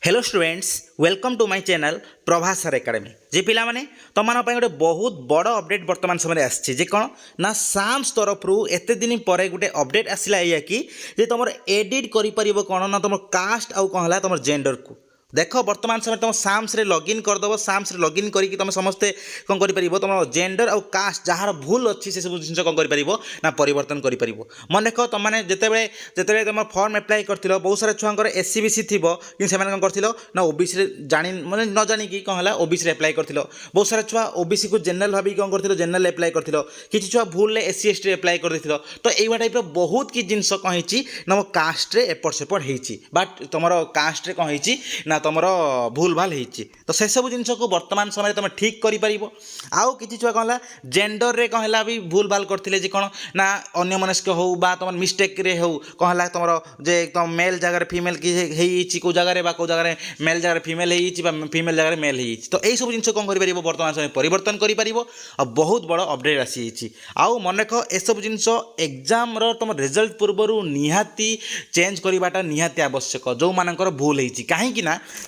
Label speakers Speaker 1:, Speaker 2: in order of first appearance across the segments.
Speaker 1: Hello students welcome to my channel Prabhas sir academy जे पिला माने तुम गोटे बहुत बड़ अपडेट वर्तमान समय आसी जे कौन ना साम्स तरफ एते दिन पर गोटे अपडेट आसला या कि जे तुम एडिट कर कौन ना तुम कास्ट आउ कौन है तुम जेंडर को देख वर्तमान समय तुम साम्स रे लॉगिन करदेव साम्स रे लॉगिन करके तुम समस्ते कौन कर तुम जेंडर आउ कास्ट जार भूल अच्छी से सब जिन कौन कर ना परिवर्तन कर मन देख तुमने जिते तुम फर्म एप्लाय कर बहुत सारा छुआर एससीबीसी थी कि कौन कर ना ओबीसी जानी मैंने न जानिकी कौन है ओबीसी एप्लाय कर बहुत सारा छुआ ओबीसी को जेनराल भावी कौन कर जेनराल एप्लाय कर किसी छुआ भूल एससी एसटी एप्लाय कर तो यही टाइप बहुत कि जिन कौन होती ना मो कास्ट्रे एपट सेपट होती बट तुम कास्ट्रे कौन होती ना तुम भूल भाल होती तो से सब जिन को वर्तमान समय तुम ठीक कर आउ कि छुआ कौन है जेंडर रे कौन है भी भूल भाल करते कौन ना अन्य मनस्क हो तुम मिस्टेक रे हो कौन है तुम जे तुम मेल जगह फीमेल की कौ जगह कौ जगह मेल जगह फीमेल फीमेल जगह मेल तो यही सब जिन कौन कर वर्तमान समय परिवर्तन कर बहुत बड़ अपडेट आसी आउ मन रख एसब जिन एग्जाम तुम रिजल्ट पूर्व निहाती चेंज करवाटा निहाती आवश्यक जो मानकर भूल होती कहीं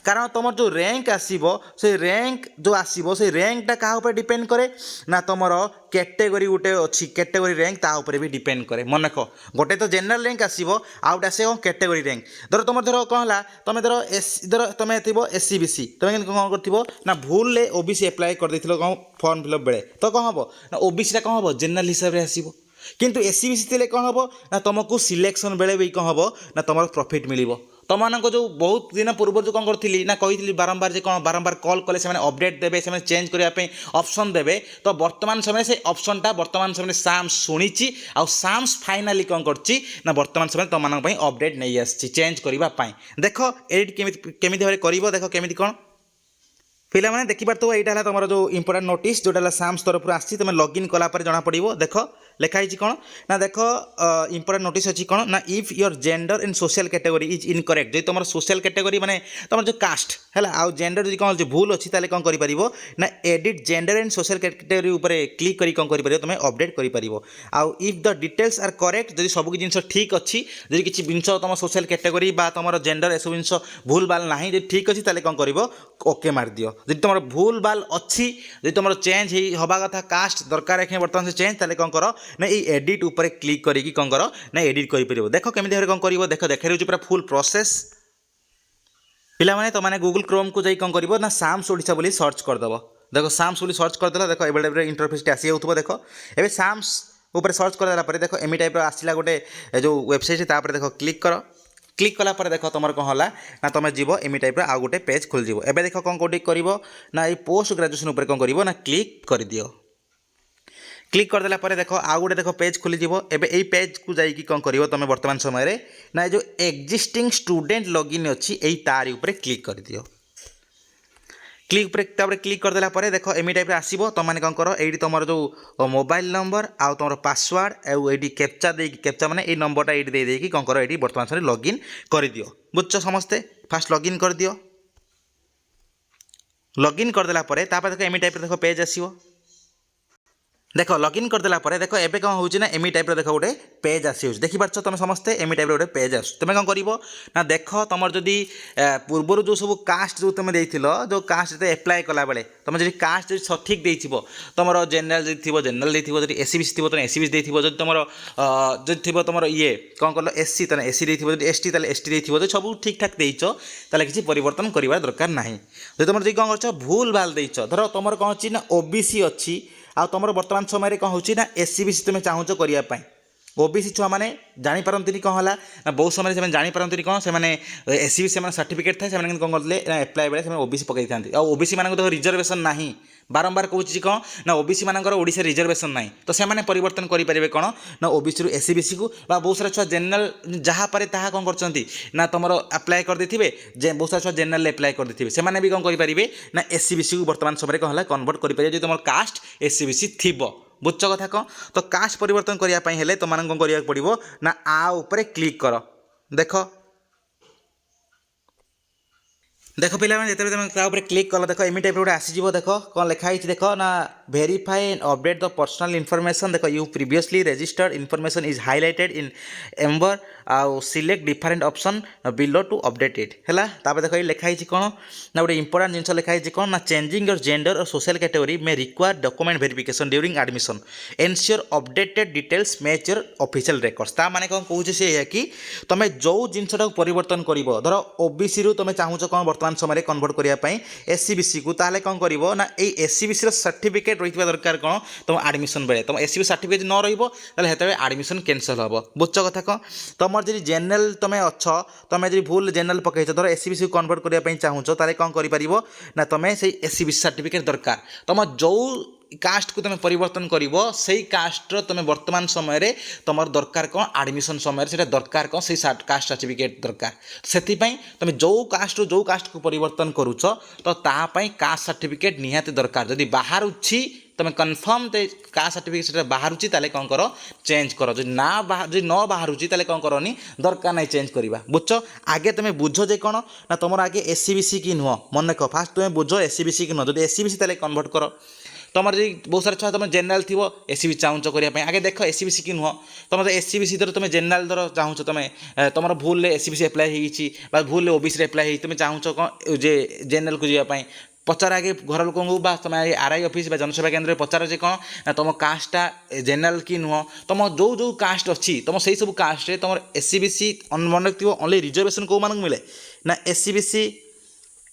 Speaker 1: कारण तुम जो रैंक आसो से रैंक जो आसो से रैंकटा क्या डिपेंड करे ना तुम कैटेगरी गोटे अच्छी कैटेगरी रैंक ताऊपर भी डिपेंड करे मन रख गोटे तो जनरल रैंक आसो आउट आसे कैटेगरी रैंक धर तुम धर कौन है तुम धर धर तुम थी एससीबीसी तुम कौन कर ना भूल ओबीसी एप्लाय कर कौन फर्म फिलअप बेले तो कौन हम ना ओबीसी कौन हम जनरल हिसाब से आसो किंतु एससीबीसी थे कौन हम ना तुमको सिलेक्शन बेले भी कौन हम ना तुम प्रॉफिट मिल तुम जो बहुत दिन पूर्व जो कौन करी ना कही बारंबार कौन बारंबार कॉल कले से अपडेट देवे से चेंज करने ऑप्शन देवे तो वर्तमान समय से ऑप्शनटा वर्तमान समय साम्स शुणी आउ साम्स फाइनाली कौन करछि ना वर्तमान समय तुम अपडेट नहीं आसी चेंज करने देख एडिट केमी भाव कर देख केमी कौन पिला माने देखि पारथो एटा है तुम जो इंपोर्टेंट नोटिस जोटा साम्स तरफ आसी तुम लॉगिन कला पर जना पड़ो देख लिखाई कौन ना देख इंपोर्टेंट नोटिस अच्छी कौन ना if your gender in social category is incorrect जो तुम सोशल कैटेगरी माने तुम जो कास्ट है आउ जेंडर जो कौन भूल अच्छी ताले कौन कर ना edit gender and social category उपर क्लिक करी कौन कर तुम अपडेट कर आउ if the details are correct जब सब जिन ठीक अच्छी जब किसी जिन तुम सोशल कैटेगरी तुम जेंडर एसब जिन भूल भाल ना जब ठीक अच्छी ताले कौन कर ओके मार दियो जब तुम भूल भाल अच्छी जब तुम चेंज हवा कथा कास्ट दरकार है बर्तमान से चेंज ताले कौन कर ना ये एडिट उपर क्लिक करी कौन कर ना एडिट कर देख केमी भाव कौन कर देख देखा पूरा फुल प्रोसेस पिला माने तुमने गूगल क्रोम को जाई कौन कर ना साम्स ओडिशा बोली सर्च करदेव देख साम्स बोली सर्च करदेला देख ए इंटरफेस आसी जाऊँ देख ए साम्स ऊपर सर्च करदेला देख एम टाइप आसला गोटे जो वेबसाइट तापर देख क्लिक कला पर देख तुम कौन है ना तुम जीव एम टाइप आउ गोटे पेज खोल जीव एबे देख कौन कौटी कर ना ये पोस्ट ग्रेजुएशन उपर कौन कर ना क्लिक कर दियो क्लिक करदेला पर देख आउ गोटे देख पेज खोलीज एबे यही पेज को जाइए कौन कर तुम वर्तमान समय ना जो एक्जिस्टिंग स्टूडेंट लॉगिन अच्छी यही तारी ऊपर क्लिक कर दियो क्लिक पर क्लिक करदेला पर देख एम टाइप आसो तुमने कौन कर ये तुम जो मोबाइल नंबर आउ तुम पासवर्ड आउ ये कैप्चा दे कैप्चा मैंने ये नंबरटा ये दे कौन कर ये बर्तमान समय लॉगिन कर दियो बुझ समस्ते फास्ट लॉगिन कर दियो लॉगिन करदेला पर देख एम टाइप देख पेज आसो देख लॉगिन करदेला पर देख एबे कौन होची ना एमी टाइप देख गोटे पेज आसी देखि पारछ तुम समस्ते एमी टाइप गोटे पेज आस तुम कौन कर ना देख तुम जदि पूर्वर जो सब कास्ट जो तुम देथिलो जो कास्ट एप्लाय कला बेले तुम जदि कास्ट जो सठिक देथिबो तुम जनरल जदि थिबो जनरल देथिबो जदि एससीबीसी थिबो तुम एससीबीसी देथिबो जदि तुम जदि थिबो तुम ये कौन कहलो एससी तने एससी देथिबो जदि एसटी ताले एसटी देथिबो तो सब ठीक ठाक देइछो ताले किछि परिवर्तन करिवार दरकार नाही जदि तुम जदि कौन करछ भूल भाल देइछो धर तुमर कौन अछि ना ओबीसी अछि आ तुम वर्तमान समय कौन होची ना एससीबीसी तुम चाहूच करने ओबीसी छुआ मैंने जापारती कौन है ना बहुत समय से जापारती कौन से एससीबीसी सर्टिफिकेट थाए कौन करते एप्लाय बेले ओबीसी पकई था ओबीसी मान तो रिजर्वेशन ना बारंबार कहूँ कौन ना ओबीसी मानकर ओडिशा रिजर्वेशन ना तो से परिवर्तन करेंगे कौन ना ओबीसी रु एससीबीसी को बहुत सारा छुआ जनरल जहाँ पारे ताहा कौन कर ना तुम अप्लाय कर देथिबे बहुत सारा छुआ जनरल अप्लाय कर देथिबे से भी कौन करेंगे ना एससीबीसी को वर्तमान समय कौन है कन्वर्ट करेंगे तुम कास्ट एससीबीसी थिबो बुझ कथा कौन तो कास्ट परिवर्तन करने हेले तुम कौन करा पड़ो ना आ ऊपर क्लिक कर देख देख पे जिते तुम क्लिक कल देख एम टाइप गोटे आसीज देख कौन लिखाई देख ना verify and update the personal information देखो you previously registered information is highlighted in amber ଆଉ select different option below to update it ହେଲା तापर देखो ये लिखा है कौन ना गोटे इंपोर्टेंट जिनस लिखा है कौन ना चेंजिंग योर जेंडर और social category may require document verification during admission ensure updated details match your official records ता माने कौन कहूँ से यह कि तुम जो जिनटा परिवर्तन कर धर ओबीसी रु तुम चाहूच कौन बर्तमान समय कन्वर्ट करने एससीबीसी को ताले कौन कर ना ये एससीबीसी सर्टिफिकेट रही दरकार कौन तुम एडमिशन बेले तुम एससीबी सर्टिफिकेट न रही एडमिशन कैंसल हम बुझ कथा कौन तुम जी जेनेल तुम अच्छ तुम जी भूल जेनेल पकईच धर एससीबीसी को कन्वर्ट करने चाहूच ताले कौन कर ना तुम से एससीबीसी सर्टिफिकेट दरकार तुम जो कास्ट को तुम परिवर्तन कर से कास्टर तुम वर्तमान समय तुम दरकार कौन एडमिशन समय से दरकार कौन से कास्ट सर्टिफिकेट दरकार से तुम जो कास्ट को परिवर्तन करुच तो तापाई कास्ट सर्टिफिकेट निहाती दरकार जदि बाहर तुम कन्फर्म कास्ट सर्टिफिकेट बाहर कौन कर चेंज कर जो ना जो न बाहर कौन करनी दरकार नहीं चेंज करवा बुझ आगे तुम बुझ जे कौन ना तुम आगे एससीबीसी की नुह मन रख फास्ट तुम बुझ एससीबीसी की नुह जो एससीबीसी कन्वर्ट कर तुम जी बहुत सारा छुआ तुम जेनेल थी एससीबी चाहूच करने आगे देख एससीबीसी की नुह तुम एससीबीसी दर तुम जेनेल दर चाहूच तुम तुम भूल एससीबीसी एप्लाई हो भूल ओबीसी एप्लाई तुम चाहूच कौन जे जेनेल को जावाई पचार आगे घर लोक तुम आरआई ऑफिस जनसेवा केन्द्र पचार जे कौन ना तुम कास्टा जेनेल की नुह तुम जो जो कास्ट अच्छी तुम से सब कास्ट तुम एससीबीसी मन रखी ओनली रिजर्वेशन कौ मानक मिले ना एससीबीसी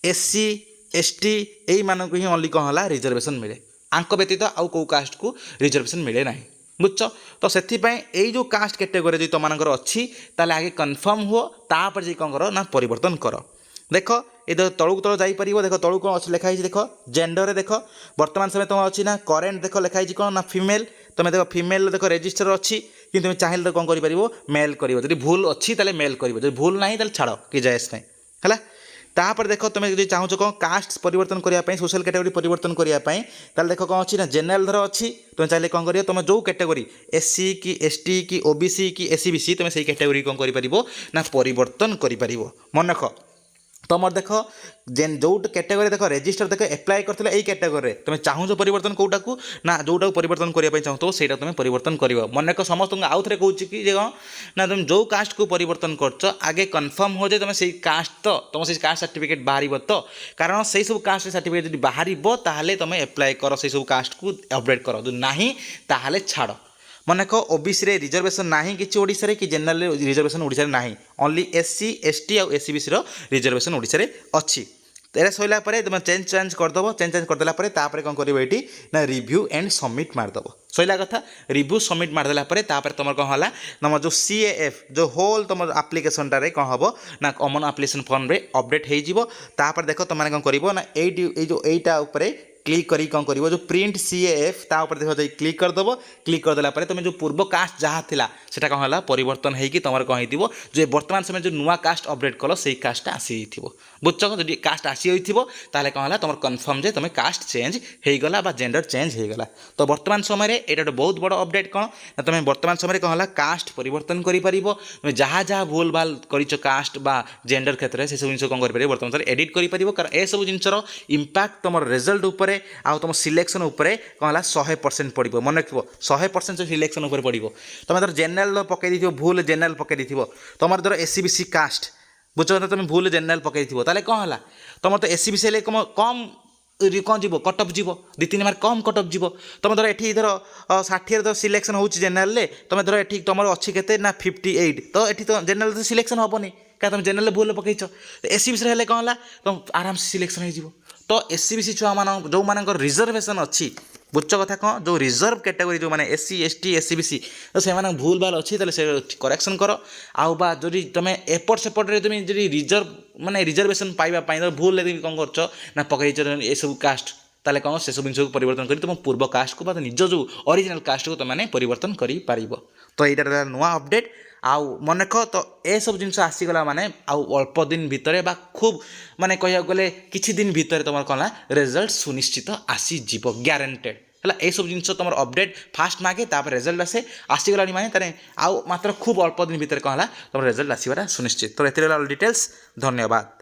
Speaker 1: एससी एसटी यही मानक ही ओनली कौन है रिजर्वेशन मिले आंक व्यतीत आउ कौ कास्ट को रिजर्वेशन मिले ना बुझ तो से जो कास्ट कैटेगरी तुम अच्छी ताले आगे कन्फर्म हुआ तापर जी कौन कर ना परिवर्तन कर देख ये तलू तल जापर देख तलू कौन अच्छे लिखाई देख जेंडर देख वर्तमान समय तुम अच्छी ना करेन्ट देख लिखाई कौन ना फिमेल तुम देख फिमेल देख रेजिस्टर अच्छी कि तुम चाहिए कौन कर मेल कर जब भूल अच्छी ताले मेल कर जब भूल ना छाड़ कि जायस नहीं है तापर देख तुम जो चाहूच कौन कास्ट परिवर्तन करने सोशल कैटेगरी परिवर्तन करने देख कौन अच्छी ना जेनेल धर अच्छी तुम चाहिए कौन कर तुम जो कैटेगरी एससी कि एसटी कि ओबीसी कि एससीबीसी तुम से कैटेगरी कौन कर ना परिवर्तन कर मन रख तुम देख जेन जो कैटेगरी देख रेजिस्टर देख एप्लाई करते यही कैटेगरी तुम चाहूच परिवर्तन कौटा को ना जोटा परिवर्तन करने चाहूँ से तुम परिवर्तन कर मन रख समस्त आउ थे कौच कि ना तुम जो कास्ट को परिवर्तन कर आगे कन्फर्म हो जाए तुम से कास्ट तो तुम से कास्ट सर्टिफिकेट बाहर तो कारण से सब कास्ट सर्टिफिकेट जब बाहर ताहले तुम एप्लाई कर से सब कास्ट को अपडेट कर जो ना ताहले छाड़ मन रख ओबीसी रे रिजर्वेशन नहीं कि ओडिशा कि जेनेल रिजर्वेशन ओडिशा रे नहीं ओनली एससी एसटी और एससीबीसी रिजर्वेशन ओडिशा रे अच्छी तेरे सैला तुम चेंज करदेव चेंज करदेला कौन कर ना रिव्यू एंड सबमिट मारदेव सैला कथा रिव्यू सबमिट मारदेला तुम कौन है तुम जो सीएएफ जो होल तुम आप्लिकेसन टारे कौन हम ना कॉमन एप्लिकेशन फॉर्म रे अपडेट हो देख तुम कौन कर ना यहीटा क्लिक करी कौन कर जो प्रिंट सीएएफ ता ऊपर देख क्लिक करदेव क्लिक करदेला तुम जो पूर्व कास्ट जहाँ थिला सेटा कौन है परिवर्तन होगी तुम कौन हो जो वर्तमान समय जो नुआ कास्ट अपडेट कल से कास्टा आसी बुझ जब कास्ट आसी ताले कौन है तुम कन्फर्म जे तुम कास्ट चेंज होगला जेंडर चेंज होगला तो वर्तमान समय ये गोटे बहुत बड़ अपडेट कौन ना तुम वर्तमान समय कौन है कास्ट परिवर्तन कर तुम जहाँ जहाँ भूल भाल कर कास्ट बा जेंडर क्षेत्र में से सब जिन कौन कर वर्तमान समय एडिट कर कारण ये सब जिनर इंपैक्ट तुम रिजल्ट उपर आउ तुम सिलेक्शन उपरे कौन है 100% पड़ो मन रख 100% सिलेक्शन उपर पड़ो तुम धर जेनेल पकई भूल जेनेल पकई तुम धर एससीबीसी कास्ट बुझ तुम भूल जेनेल पकई ताले कौन है तुम तो एससीबीसी कम कौन जीव कटअप जीव 2-3 मार्क कम कटअप जीव तुम धर ये धर 60 धर सिलेक्शन हो जेनेल तुम धर ये तुम अच्छी के ना 58 तो ये तो जेनेल तो सिलेक्शन हेनी क्या तुम जेनेल भूल पकईच एससीबीसी कौन है तुम आराम से सिलेक्शन हो तो एससीबीसी छुआ मान जो मान रिजर्वेशन अच्छी बुझ कथा कौन जो रिजर्व कैटेगरी जो मैंने एससी एसटी एससीबीसी तो से भूल भाल अच्छी से करेक्शन कर आउ बा जदि तुम एपट सेपटे तुम जी रिजर्व माने रिजर्वेशन पाइबापी भूल कौन कर ना पकईच ये सब कास्ट ताले कौन से सब जिन परिवर्तन कर तुम पूर्व कास्ट को निज जो ओरिजिनल कास्ट को तुमने परिवर्तन कर तो यहाँ नुआ अपडेट आउ मन रख तो ये सब जिन आसीगला माने आउ अल्प दिन भितर बा खूब माने कह गले किछि दिन भितर तुम कौन रिजल्ट सुनिश्चित आसीज ग्यारंटेड है ये सब जिन तुम अपडेट फास्ट मागे तापर रिजल्ट आसे आसीगला माने ताने आउ मात्र खूब अल्प दिन भितर कौन है तुम रिजल्ट आसवार सुनिश्चित तो ये डिटेल्स धन्यवाद।